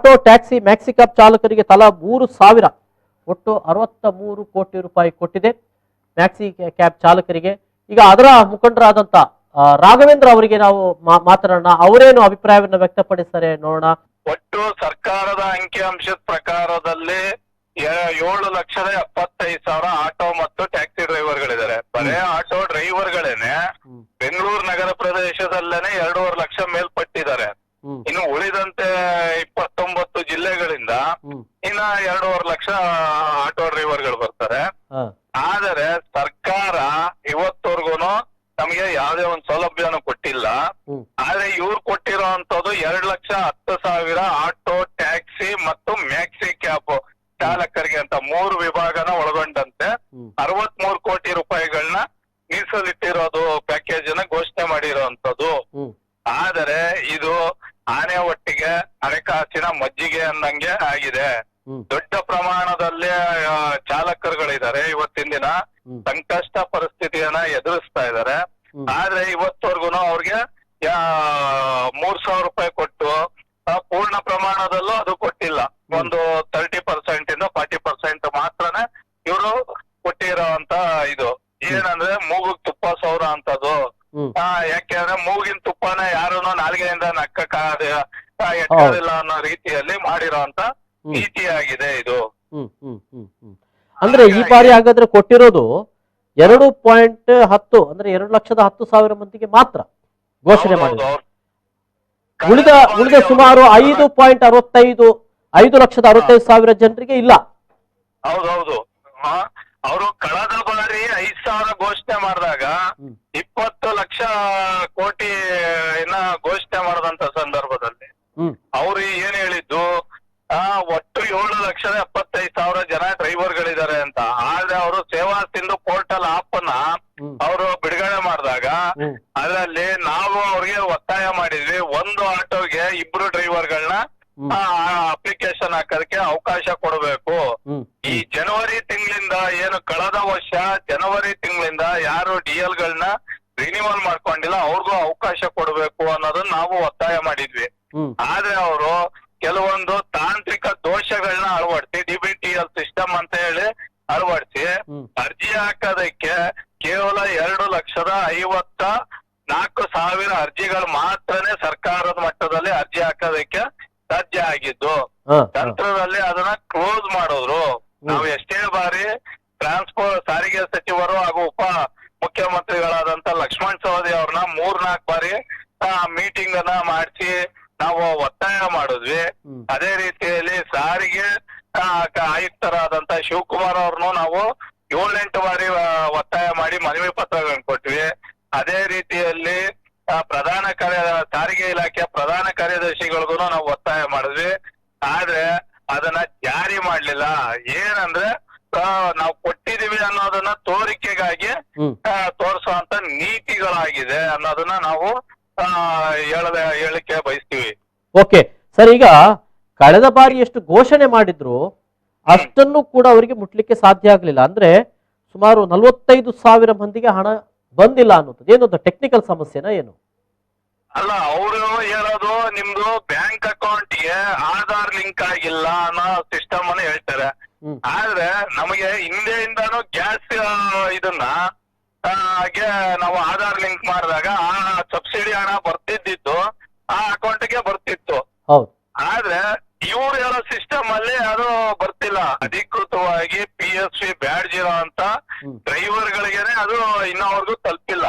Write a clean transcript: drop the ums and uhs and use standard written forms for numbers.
Auto taxi maxi cab ಚಾಲಕರಿಗೆ ತಲಾ 3,000 ಒಟ್ಟು 63 ಕೋಟಿ ರೂಪಾಯಿ ಕೊಟ್ಟಿದೆ ಮ್ಯಾಕ್ಸಿ ಕ್ಯಾಬ್ ಚಾಲಕರಿಗೆ. ಈಗ ಅದರ ಮುಖಂಡರಾದಂತ ರಾಘವೇಂದ್ರ ಅವರಿಗೆ ನಾವು ಮಾತನಾಡೋಣ, ಅವರೇನು ಅಭಿಪ್ರಾಯವನ್ನು ವ್ಯಕ್ತಪಡಿಸ್ತಾರೆ ನೋಡೋಣ. ಒಟ್ಟು ಸರ್ಕಾರದ ಅಂಕಿಅಂಶದ ಪ್ರಕಾರದಲ್ಲಿ 7,75,000 ಆಟೋ ಮತ್ತು ಟ್ಯಾಕ್ಸಿ ಡ್ರೈವರ್ಗಳಿದ್ದಾರೆ. ಬರೇ ಆಟೋ ಡ್ರೈವರ್ಗಳೇನೆ ಬೆಂಗಳೂರು ನಗರ ಪ್ರದೇಶದಲ್ಲೇನೆ 2.5 ಲಕ್ಷ ಮೇಲ್ಪಟ್ಟಿದ್ದಾರೆ. ಇನ್ನು ಉಳಿದಂತೆ 29 ಜಿಲ್ಲೆಗಳಿಂದ ಇನ್ನ 2.5 ಲಕ್ಷ ಆಟೋ ಡ್ರೈವರ್ಗಳು ಬರ್ತಾರೆ. ಆದರೆ ಸರ್ಕಾರ ಇವತ್ತವರೆಗೂ ನಮ್ಗೆ ಯಾವ್ದೇ ಒಂದು ಸೌಲಭ್ಯನೂ ಕೊಟ್ಟಿಲ್ಲ. ಆದ್ರೆ ಇವ್ರು ಕೊಟ್ಟಿರೋಂಥದ್ದು 2,10,000 ಆಟೋ ಟ್ಯಾಕ್ಸಿ ಮತ್ತು ಮ್ಯಾಕ್ಸಿ ಕ್ಯಾಬ್ ಚಾಲಕರಿಗೆ ಅಂತ 3 ವಿಭಾಗನ ಒಳಗೊಂಡಂತೆ 63 ಕೋಟಿ ರೂಪಾಯಿಗಳನ್ನ ಮೀಸಲಿಟ್ಟಿರೋದು ಪ್ಯಾಕೇಜ್ ಅನ್ನ ಘೋಷಣೆ ಮಾಡಿರೋಂಥದ್ದು. ಆದರೆ ಇದು ಆನೆ ಒಟ್ಟಿಗೆ ಅರೆಕಾಸಿನ ಮಜ್ಜಿಗೆ ಅಂದಂಗೆ ಆಗಿದೆ. ದೊಡ್ಡ ಪ್ರಮಾಣದಲ್ಲಿ ಚಾಲಕರುಗಳಿದ್ದಾರೆ, ಇವತ್ತಿನ ದಿನ ಸಂಕಷ್ಟ ಪರಿಸ್ಥಿತಿಯನ್ನ ಎದುರಿಸ್ತಾ ಇದ್ದಾರೆ. ಆದ್ರೆ ಇವತ್ತವರೆಗೂ ಅವ್ರಿಗೆ 3,000 ರೂಪಾಯಿ ಕೊಟ್ಟು ಪೂರ್ಣ ಪ್ರಮಾಣದಲ್ಲೂ ಅದು ಕೊಟ್ಟಿಲ್ಲ. ಒಂದು 30% ಇಂದ 40% ಮಾತ್ರನೇ ಇವರು ಕೊಟ್ಟಿರೋಂತ ಇದು ಏನಂದ್ರೆ ಮೂಗಿಗೆ ತುಪ್ಪ ಸೌರ ಅಂತದ್ದು. ಯಾಕೆಂದ್ರೆ ಮೂಗಿನ ತುಪ್ಪನ ಯಾರನ್ನು ನಾಲ್ಗೆಯಿಂದ ಎಟ್ಟೋದಿಲ್ಲ ಅನ್ನೋ ರೀತಿಯಲ್ಲಿ ಮಾಡಿರೋಂತ ನೀತಿಯಾಗಿದೆ ಇದು. ಅಂದ್ರೆ ಈ ಬಾರಿ ಹಾಗಾದ್ರೆ ಕೊಟ್ಟಿರೋದು 2.10 ಅಂದ್ರೆ 2,10,000 ಮಂದಿಗೆ ಮಾತ್ರ ಘೋಷಣೆ ಮಾಡಿದ್ರು. ಉಳಿದ ಸುಮಾರು 5,65,000 ಜನರಿಗೆ ಇಲ್ಲ. ಹೌದೌದು, ಅವರು ಕಳೆದ ಬಾರಿ 5,000 ಘೋಷಣೆ ಮಾಡಿದಾಗ 20 ಲಕ್ಷ ಕೋಟಿ ಘೋಷಣೆ ಮಾಡದಂತ ಸಂದರ್ಭದಲ್ಲಿ ಅವ್ರು ಏನ್ ಹೇಳಿದ್ದು, ಒಟ್ಟು 7,75,000 ಜನ ಡ್ರೈವರ್ಗಳಿದ್ದಾರೆ ಅಂತ. ಆದ್ರೆ ಅವರು ಸೇವಾ ಸಿಂಧು ಪೋರ್ಟಲ್ ಆಪ್ ಅನ್ನ ಅವರು ಬಿಡುಗಡೆ ಮಾಡಿದಾಗ ಅದರಲ್ಲಿ ನಾವು ಅವ್ರಿಗೆ ಒತ್ತಾಯ ಮಾಡಿದ್ವಿ, ಒಂದು ಆಟೋಗೆ 2 ಡ್ರೈವರ್ಗಳನ್ನ ಅಪ್ಲಿಕೇಶನ್ ಹಾಕೋದಕ್ಕೆ ಅವಕಾಶ ಕೊಡಬೇಕು. ಈ ಜನವರಿ ತಿಂಗಳಿಂದ ಏನು ಕಳೆದ ವರ್ಷ ಜನವರಿ ತಿಂಗಳಿಂದ ಯಾರು DL ಗಳನ್ನ ರಿನಿವಲ್ ಮಾಡ್ಕೊಂಡಿಲ್ಲ ಅವ್ರಿಗೂ ಅವಕಾಶ ಕೊಡಬೇಕು ಅನ್ನೋದನ್ನ ನಾವು ಒತ್ತಾಯ ಮಾಡಿದ್ವಿ. ಆದ್ರೆ ಅವರು ಕೆಲವೊಂದು ತಾಂತ್ರಿಕ ದೋಷಗಳನ್ನ ಅಳವಡಿಸಿ DBTL ಸಿಸ್ಟಮ್ ಅಂತ ಹೇಳಿ ಅಳವಡಿಸಿ ಅರ್ಜಿ ಹಾಕೋದಕ್ಕೆ ಕೇವಲ 2,54,000 ಅರ್ಜಿಗಳು ಮಾತ್ರನೇ ಸರ್ಕಾರದ ಮಟ್ಟದಲ್ಲಿ ಅರ್ಜಿ ಹಾಕೋದಕ್ಕೆ ಸಾಧ್ಯ ಆಗಿದ್ದು. ನಂತರದಲ್ಲಿ ಅದನ್ನ ಕ್ಲೋಸ್ ಮಾಡೋರು. ನಾವು ಎಷ್ಟೇ ಬಾರಿ ಸಾರಿಗೆ ಸಚಿವರು ಹಾಗೂ ಉಪ ಮುಖ್ಯಮಂತ್ರಿಗಳಾದಂತ ಲಕ್ಷ್ಮಣ್ ಸವದಿ ಅವ್ರನ್ನ 3-4 ಬಾರಿ ಮೀಟಿಂಗ್ ಅನ್ನ ಮಾಡಿಸಿ ನಾವು ಒತ್ತಾಯ ಮಾಡಿದ್ವಿ. ಅದೇ ರೀತಿಯಲ್ಲಿ ಸಾರಿಗೆ ಆಯುಕ್ತರಾದಂತ ಶಿವಕುಮಾರ್ ಅವ್ರನ್ನು ನಾವು 7-8 ಬಾರಿ ಒತ್ತಾಯ ಮಾಡಿ ಮನವಿ ಪತ್ರಗಳನ್ನು ಕೊಟ್ವಿ. ಅದೇ ರೀತಿಯಲ್ಲಿ ಸಾರಿಗೆ ಇಲಾಖೆಯ ಪ್ರಧಾನ ಕಾರ್ಯದರ್ಶಿಗಳಿಗೂ ನಾವು ಒತ್ತಾಯ ಮಾಡಿದ್ವಿ. ಆದ್ರೆ ಅದನ್ನ ಜಾರಿ ಮಾಡ್ಲಿಲ್ಲ. ಏನಂದ್ರೆ ನಾವು ಕೊಟ್ಟಿದೀವಿ ಅನ್ನೋದನ್ನ ತೋರಿಕೆಗಾಗಿ ತೋರಿಸುವಂತ ನೀತಿಗಳಾಗಿದೆ ಅನ್ನೋದನ್ನ ನಾವು ಹೇಳಿಕೆ ಬಯಸ್ತೀವಿ. ಓಕೆ ಸರ್, ಈಗ ಕಳೆದ ಬಾರಿ ಎಷ್ಟು ಘೋಷಣೆ ಮಾಡಿದ್ರು ಅಷ್ಟನ್ನು ಕೂಡ ಅವರಿಗೆ ಮುಟ್ಲಿಕ್ಕೆ ಸಾಧ್ಯ ಆಗ್ಲಿಲ್ಲ. ಅಂದ್ರೆ ಸುಮಾರು 45,000 ಮಂದಿಗೆ ಹಣ ಬಂದಿಲ್ಲ ಅನ್ನೋದು ಏನದು ಟೆಕ್ನಿಕಲ್ ಸಮಸ್ಯೆನಾ ಏನು? ಅಲ್ಲ, ಅವರು ಹೇಳೋದು ನಿಮ್ದು ಬ್ಯಾಂಕ್ ಅಕೌಂಟ್ಗೆ ಆಧಾರ್ ಲಿಂಕ್ ಆಗಿಲ್ಲ ಅನ್ನೋ ಸಿಸ್ಟಮ್ ಅನ್ನು ಹೇಳ್ತಾರೆ. ಆದ್ರೆ ನಮಗೆ ಹಿಂದೆಯಿಂದಾನು ಗ್ಯಾಸ್ ಇದನ್ನ ನಾವು ಆಧಾರ್ ಲಿಂಕ್ ಮಾಡಿದಾಗ ಆ ಸಬ್ಸಿಡಿ ಹಣ ಬರ್ತಿದ್ದು ಆ ಅಕೌಂಟ್ಗೆ ಬರ್ತಿತ್ತು. ಆದ್ರೆ ಇವ್ರು ಹೇಳೋ ಸಿಸ್ಟಮ್ ಅಲ್ಲಿ ಅದು ಬರ್ತಿಲ್ಲ. ಅಧಿಕೃತವಾಗಿ PSV ಬ್ಯಾಡ್ಜ್ ಇರೋ ಅಂತ ಡ್ರೈವರ್ ಗಳಿಗೆನೆ ಅದು ಇನ್ನವರೆಗೂ ತಲುಪಿಲ್ಲ.